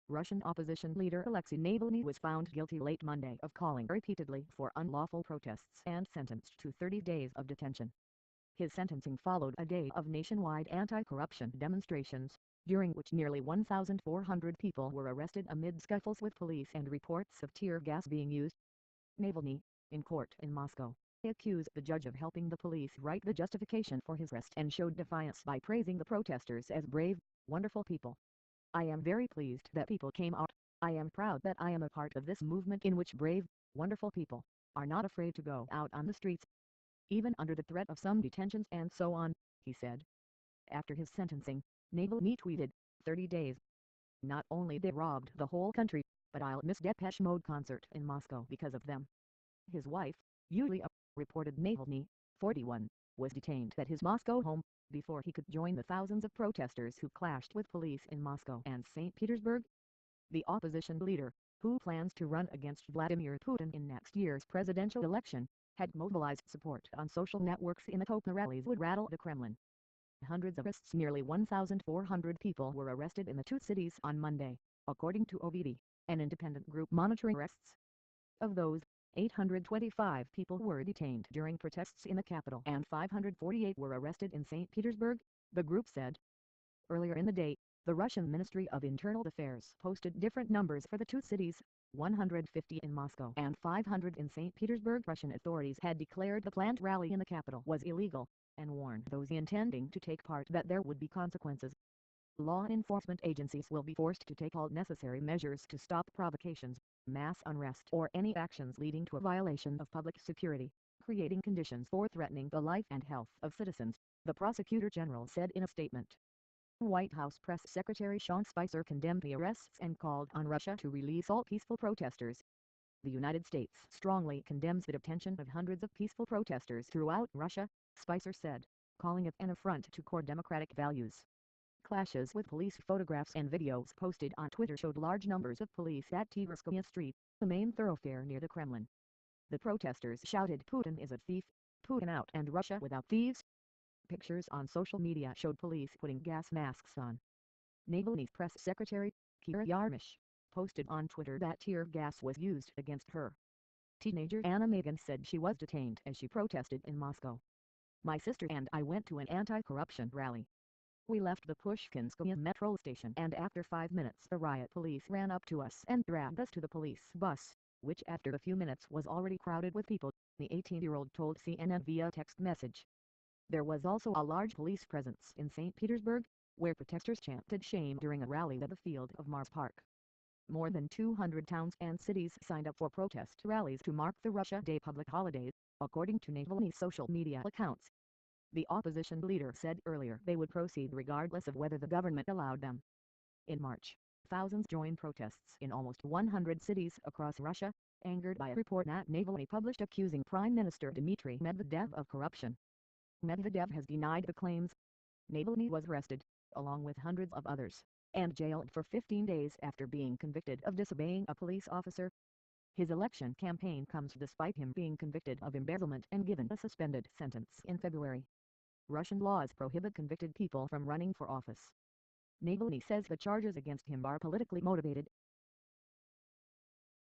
Russian opposition leader Alexei Navalny was found guilty late Monday of calling repeatedly for unlawful protests and sentenced to 30 days of detention. His sentencing followed a day of nationwide anti-corruption demonstrations, during which nearly 1,400 people were arrested amid scuffles with police and reports of tear gas being used. Navalny, in court in Moscow, accused the judge of helping the police write the justification for his arrest and showed defiance by praising the protesters as brave, wonderful people. I am very pleased that people came out. I am proud that I am a part of this movement in which brave, wonderful people are not afraid to go out on the streets, even under the threat of some detentions and so on, he said. After his sentencing, Navalny tweeted, 30 days. Not only they robbed the whole country, but I'll miss Depeche Mode concert in Moscow because of them. His wife, Yulia, reported Navalny, 41, was detained at his Moscow home, before he could join the thousands of protesters who clashed with police in Moscow and St. Petersburg. The opposition leader, who plans to run against Vladimir Putin in next year's presidential election, had mobilized support on social networks in the hope the rallies would rattle the Kremlin. Hundreds of arrests, nearly 1,400 people were arrested in the two cities on Monday, according to OVD, an independent group monitoring arrests. Of those, 825 people were detained during protests in the capital and 548 were arrested in St. Petersburg, the group said. Earlier in the day, the Russian Ministry of Internal Affairs posted different numbers for the two cities, 150 in Moscow and 500 in St. Petersburg. Russian authorities had declared the planned rally in the capital was illegal, and warned those intending to take part that there would be consequences. Law enforcement agencies will be forced to take all necessary measures to stop provocations, mass unrest or any actions leading to a violation of public security, creating conditions for threatening the life and health of citizens, the prosecutor general said in a statement. White House Press Secretary Sean Spicer condemned the arrests and called on Russia to release all peaceful protesters. The United States strongly condemns the detention of hundreds of peaceful protesters throughout Russia, Spicer said, calling it an affront to core democratic values. Clashes with police. Photographs and videos posted on Twitter showed large numbers of police at Tverskaya Street, the main thoroughfare near the Kremlin. The protesters shouted, "Putin is a thief, Putin out and Russia without thieves." Pictures on social media showed police putting gas masks on. Navalny's press secretary, Kira Yarmish, posted on Twitter that tear gas was used against her. Teenager Anna Megan said she was detained as she protested in Moscow. My sister and I went to an anti-corruption rally. We left the Pushkinskaya metro station and after 5 minutes the riot police ran up to us and dragged us to the police bus, which after a few minutes was already crowded with people, the 18-year-old told CNN via text message. There was also a large police presence in St. Petersburg, where protesters chanted shame during a rally at the field of Mars Park. More than 200 towns and cities signed up for protest rallies to mark the Russia Day public holiday, according to Navalny's social media accounts. The opposition leader said earlier they would proceed regardless of whether the government allowed them. In March, thousands joined protests in almost 100 cities across Russia, angered by a report that Navalny published accusing Prime Minister Dmitry Medvedev of corruption. Medvedev has denied the claims. Navalny was arrested, along with hundreds of others, and jailed for 15 days after being convicted of disobeying a police officer. His election campaign comes despite him being convicted of embezzlement and given a suspended sentence in February. Russian laws prohibit convicted people from running for office. Navalny says the charges against him are politically motivated,